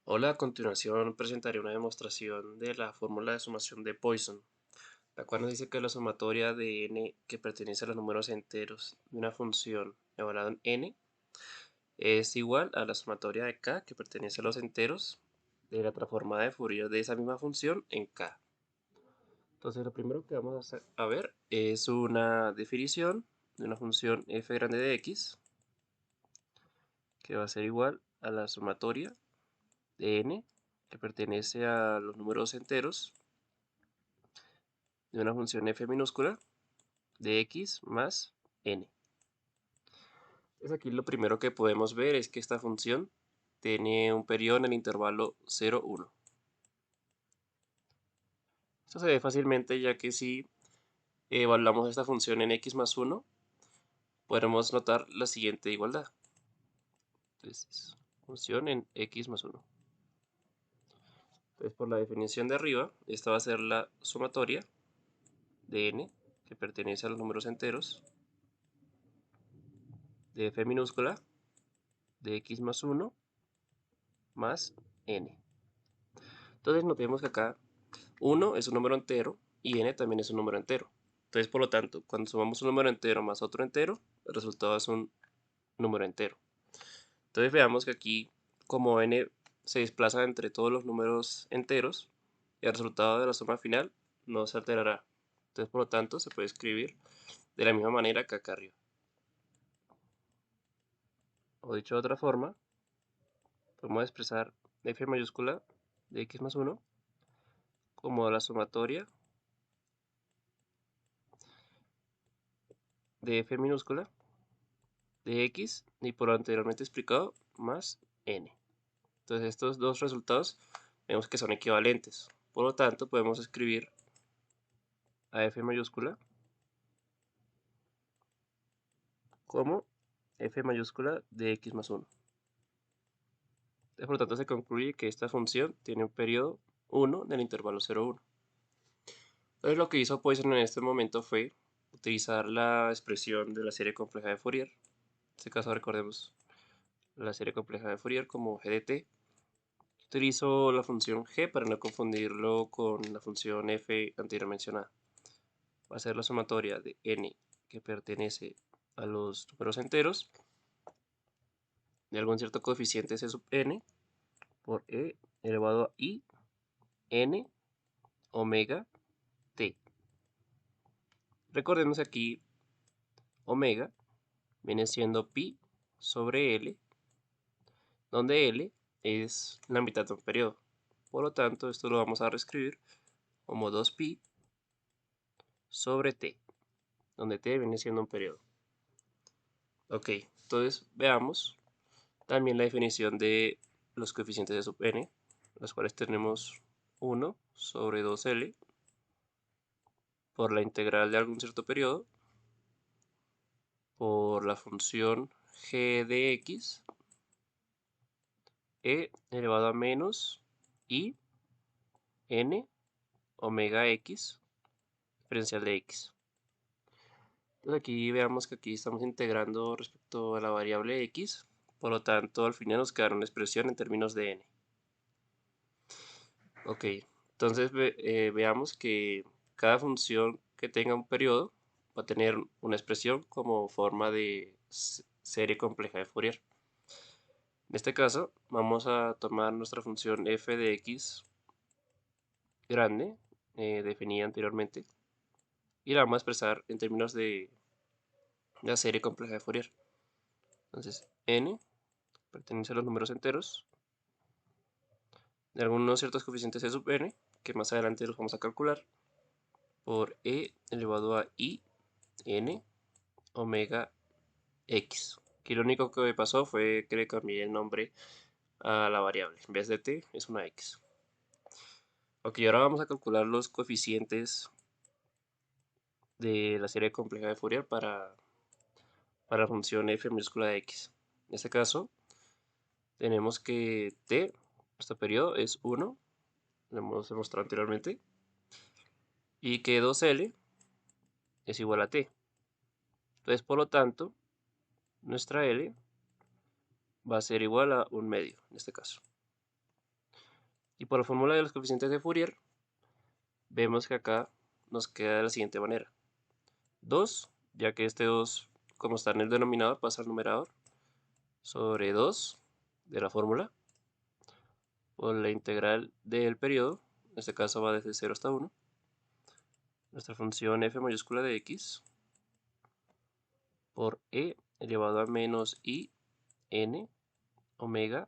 Hola, a continuación presentaré una demostración de la fórmula de sumación de Poisson, la cual nos dice que la sumatoria de n que pertenece a los números enteros de una función evaluada en n es igual a la sumatoria de k que pertenece a los enteros de la transformada de Fourier de esa misma función en k. Entonces lo primero que vamos a ver es una definición de una función f grande de x que va a ser igual a la sumatoria de n que pertenece a los números enteros de una función f minúscula de x más n. Entonces aquí lo primero que podemos ver es que esta función tiene un periodo en el intervalo 0, 1. Esto se ve fácilmente ya que si evaluamos esta función en x más 1, podremos notar la siguiente igualdad. Entonces, función en x más 1. Entonces, por la definición de arriba, esta va a ser la sumatoria de n, que pertenece a los números enteros, de f minúscula de x más 1 más n. Entonces notemos que acá 1 es un número entero y n también es un número entero. Entonces, por lo tanto, cuando sumamos un número entero más otro entero, el resultado es un número entero. Entonces veamos que aquí, como n se desplaza entre todos los números enteros, el resultado de la suma final no se alterará. Entonces, por lo tanto, se puede escribir de la misma manera que acá arriba. O dicho de otra forma, podemos expresar f mayúscula de x más 1 como la sumatoria de f minúscula de x y por lo anteriormente explicado más n. Entonces estos dos resultados vemos que son equivalentes. Por lo tanto, podemos escribir a f mayúscula como f mayúscula de x más 1. Entonces, por lo tanto, se concluye que esta función tiene un periodo 1 en el intervalo 0, 1. Entonces lo que hizo Poisson en este momento fue utilizar la expresión de la serie compleja de Fourier. En este caso recordemos la serie compleja de Fourier como g de t. Utilizo la función g para no confundirlo con la función f anterior mencionada. Va a ser la sumatoria de n que pertenece a los números enteros de algún cierto coeficiente c sub n por e elevado a i n omega t. Recordemos aquí omega viene siendo pi sobre L, donde L es la mitad de un periodo. Por lo tanto, esto lo vamos a reescribir como 2pi sobre t, donde t viene siendo un periodo. Ok, entonces veamos también la definición de los coeficientes de sub n, los cuales tenemos 1 sobre 2L por la integral de algún cierto periodo por la función g de x e elevado a menos i n omega x diferencial de x. Entonces aquí veamos que aquí estamos integrando respecto a la variable x, por lo tanto al final nos quedará una expresión en términos de n. Ok, entonces veamos que cada función que tenga un periodo va a tener una expresión como forma de serie compleja de Fourier. En este caso vamos a tomar nuestra función f de x grande, definida anteriormente, y la vamos a expresar en términos de la serie compleja de Fourier. Entonces n pertenece a los números enteros de algunos ciertos coeficientes de sub n, que más adelante los vamos a calcular, por e elevado a i n omega x. Aquí lo único que me pasó fue que le cambié el nombre a la variable. En vez de t es una x. Ok, ahora vamos a calcular los coeficientes de la serie compleja de Fourier para la función f minúscula de x. En este caso, tenemos que t, nuestro periodo, es 1, lo hemos demostrado anteriormente, y que 2L es igual a t. Entonces, por lo tanto, nuestra L va a ser igual a 1 medio, en este caso. Y por la fórmula de los coeficientes de Fourier, vemos que acá nos queda de la siguiente manera. 2, ya que este 2, como está en el denominador, pasa al numerador, sobre 2 de la fórmula, por la integral del periodo, en este caso va desde 0 hasta 1, nuestra función f mayúscula de x, por e elevado a menos i n omega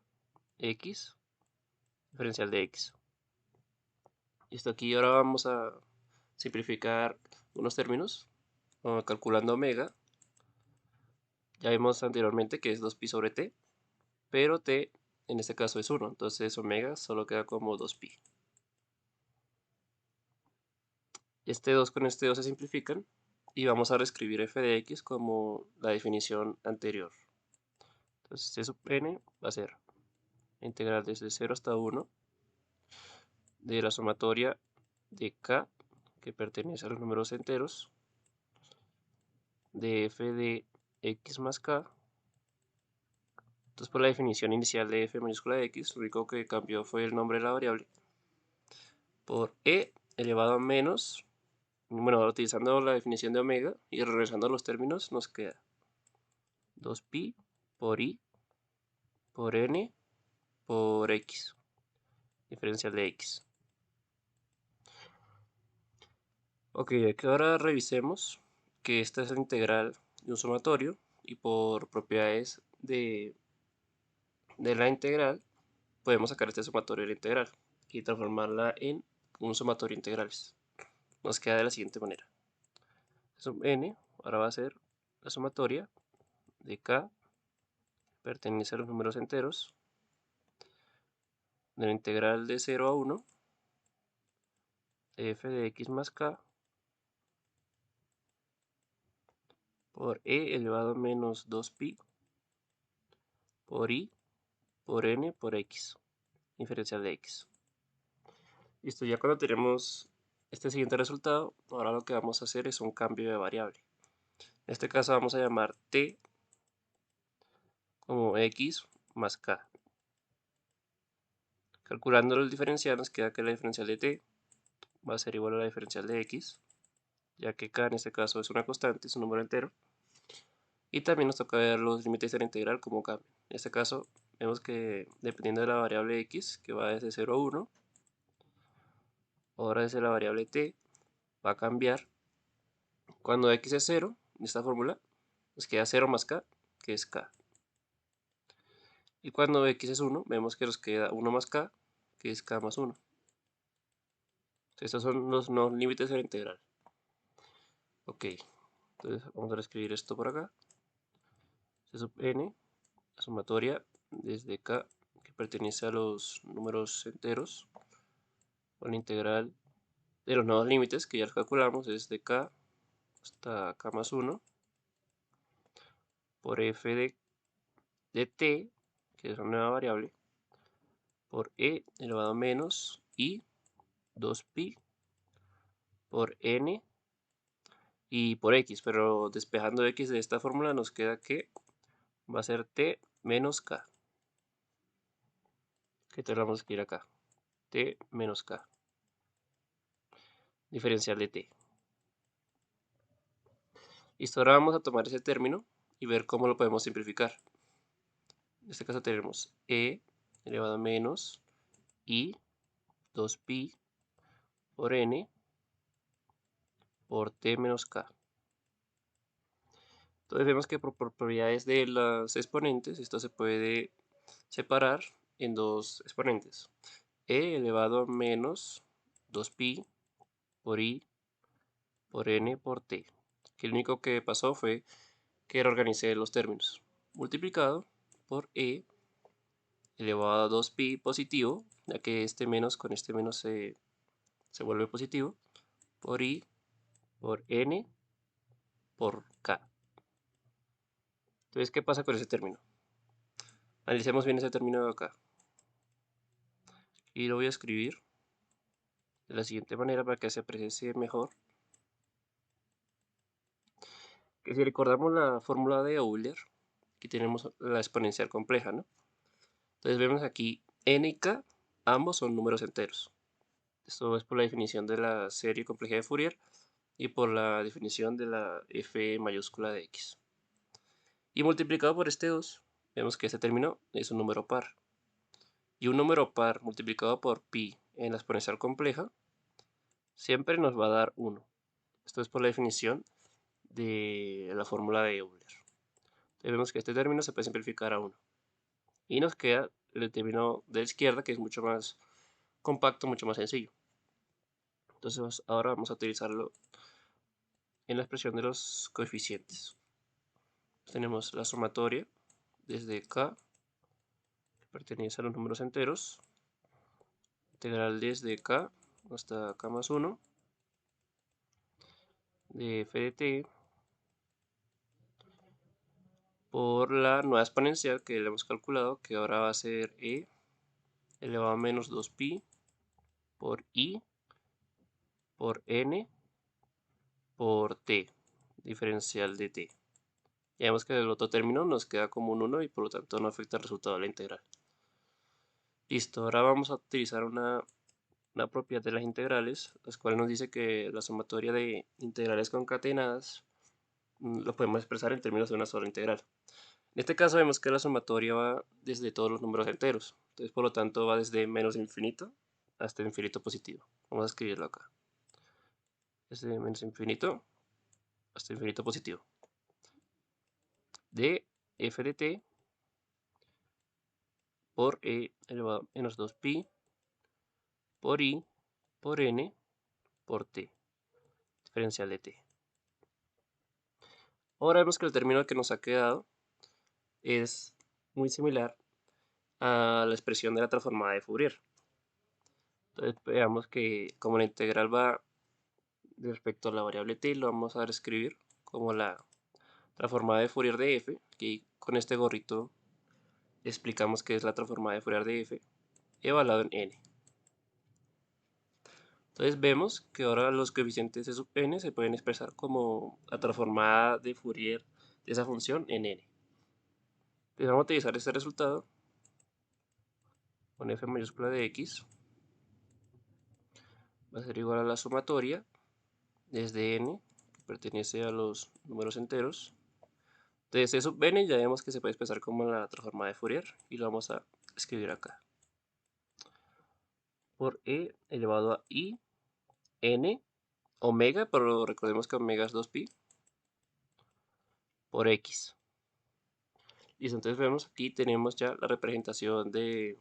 x diferencial de x. Listo, aquí ahora vamos a simplificar unos términos. Calculando omega, ya vimos anteriormente que es 2pi sobre t, pero t en este caso es 1, entonces omega solo queda como 2pi. Este 2 con este 2 se simplifican y vamos a reescribir f de x como la definición anterior. Entonces c sub n va a ser la integral desde 0 hasta 1 de la sumatoria de k, que pertenece a los números enteros, de f de x más k. Entonces, por la definición inicial de f mayúscula de x, lo único que cambió fue el nombre de la variable, por e elevado a menos, bueno, utilizando la definición de omega y regresando a los términos, nos queda 2pi por i por n por x, diferencial de x. Ok, aquí ahora revisemos que esta es la integral de un sumatorio y por propiedades de la integral podemos sacar este sumatorio de la integral y transformarla en un sumatorio de integrales. Nos queda de la siguiente manera. Sub n ahora va a ser la sumatoria de k, pertenece a los números enteros, de la integral de 0 a 1 de f de x más k por e elevado a menos 2pi por i por n por x, diferencial de x. Listo, ya cuando tenemos este siguiente resultado, ahora lo que vamos a hacer es un cambio de variable. En este caso vamos a llamar t como x más k. Calculando el diferencial nos queda que la diferencial de t va a ser igual a la diferencial de x, ya que k en este caso es una constante, es un número entero. Y también nos toca ver los límites de la integral como cambian. En este caso vemos que dependiendo de la variable x, que va desde 0 a 1, ahora desde la variable t va a cambiar. Cuando x es 0, en esta fórmula, nos queda 0 más k, que es k. Y cuando x es 1, vemos que nos queda 1 más k, que es k más 1. Estos son los no límites de la integral. Ok, entonces vamos a escribir esto por acá. C sub n, la sumatoria desde k, que pertenece a los números enteros, con la integral de los nuevos límites, que ya los calculamos, es de k hasta k más 1, por f de t, que es una nueva variable, por e elevado a menos i 2pi por n y por x, pero despejando x de esta fórmula nos queda que va a ser t menos k, que te lo vamos a escribir acá, t menos k, diferencial de t. Listo, ahora vamos a tomar ese término y ver cómo lo podemos simplificar. En este caso tenemos e elevado a menos i 2pi por n por t menos k. Entonces vemos que por propiedades de las exponentes, esto se puede separar en dos exponentes. E elevado a menos 2pi por i por n por t. Que lo único que pasó fue que reorganicé los términos. Multiplicado por e elevado a 2pi positivo, ya que este menos con este menos se vuelve positivo, por i por n por k. Entonces, ¿qué pasa con ese término? Analicemos bien ese término de acá. Y lo voy a escribir de la siguiente manera para que se aprecie mejor. Que si recordamos la fórmula de Euler, aquí tenemos la exponencial compleja, ¿no? Entonces vemos aquí n y k ambos son números enteros. Esto es por la definición de la serie compleja de Fourier y por la definición de la f mayúscula de x. Y multiplicado por este 2, vemos que este término es un número par. Y un número par multiplicado por pi en la exponencial compleja siempre nos va a dar 1. Esto es por la definición de la fórmula de Euler. Entonces vemos que este término se puede simplificar a 1. Y nos queda el término de la izquierda, que es mucho más compacto, mucho más sencillo. Entonces ahora vamos a utilizarlo en la expresión de los coeficientes. Tenemos la sumatoria desde k, que pertenece a los números enteros, integral desde k hasta k más 1, de f de t, por la nueva exponencial que le hemos calculado, que ahora va a ser e elevado a menos 2pi por i por n por t, diferencial de t. Ya vemos que el otro término nos queda como un 1 y por lo tanto no afecta el resultado de la integral. Listo, ahora vamos a utilizar una propiedad de las integrales, las cuales nos dice que la sumatoria de integrales concatenadas lo podemos expresar en términos de una sola integral. En este caso vemos que la sumatoria va desde todos los números enteros, entonces por lo tanto va desde menos infinito hasta infinito positivo. Vamos a escribirlo acá. Desde menos infinito hasta infinito positivo. De f de t por e elevado a menos 2pi por i por n por t, diferencial de t. Ahora vemos que el término que nos ha quedado es muy similar a la expresión de la transformada de Fourier. Entonces veamos que como la integral va respecto a la variable t, lo vamos a escribir como la transformada de Fourier de f, que con este gorrito explicamos que es la transformada de Fourier de f, evaluado en n. Entonces vemos que ahora los coeficientes de sub n se pueden expresar como la transformada de Fourier de esa función en n. Entonces vamos a utilizar este resultado con f mayúscula de x, va a ser igual a la sumatoria desde n, que pertenece a los números enteros. Entonces c sub n ya vemos que se puede expresar como la transformada de Fourier y lo vamos a escribir acá. Por e elevado a i n omega, pero recordemos que omega es 2pi, por x. Listo, entonces vemos aquí tenemos ya la representación de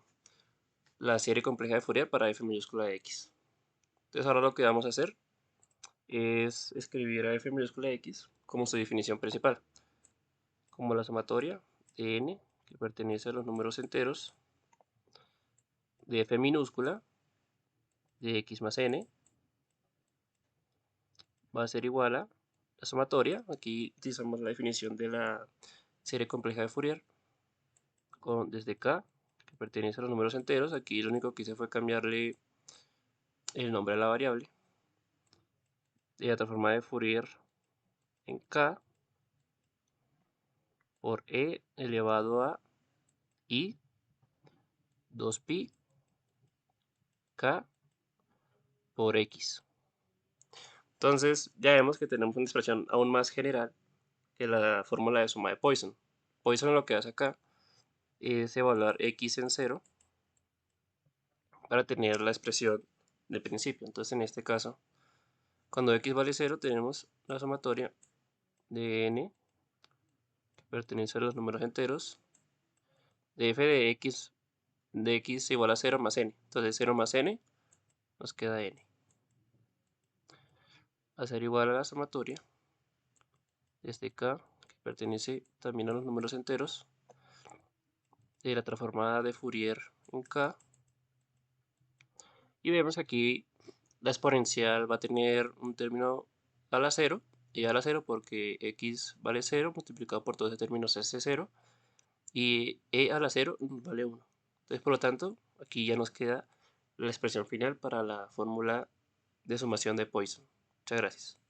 la serie compleja de Fourier para f mayúscula de x. Entonces ahora lo que vamos a hacer es escribir a f mayúscula de x como su definición principal, como la sumatoria de n, que pertenece a los números enteros, de f minúscula de x más n, va a ser igual a la sumatoria, aquí utilizamos la definición de la serie compleja de Fourier, desde k, que pertenece a los números enteros, aquí lo único que hice fue cambiarle el nombre a la variable, de la transformada de Fourier en k, por e elevado a i 2pi k por x. Entonces ya vemos que tenemos una expresión aún más general que la fórmula de suma de Poisson. Poisson lo que hace acá es evaluar x en 0 para tener la expresión de principio. Entonces en este caso, cuando x vale 0, tenemos la sumatoria de n, que pertenece a los números enteros, de f de x igual a 0 más n. Entonces 0 más n nos queda n. Va a ser igual a la sumatoria desde k, que pertenece también a los números enteros, de la transformada de Fourier en k. Y vemos que aquí la exponencial va a tener un término a la 0, y a la 0 porque x vale 0 multiplicado por todo ese término es 0, y e a la 0 vale 1. Entonces, por lo tanto, aquí ya nos queda la expresión final para la fórmula de sumación de Poisson. Muchas gracias.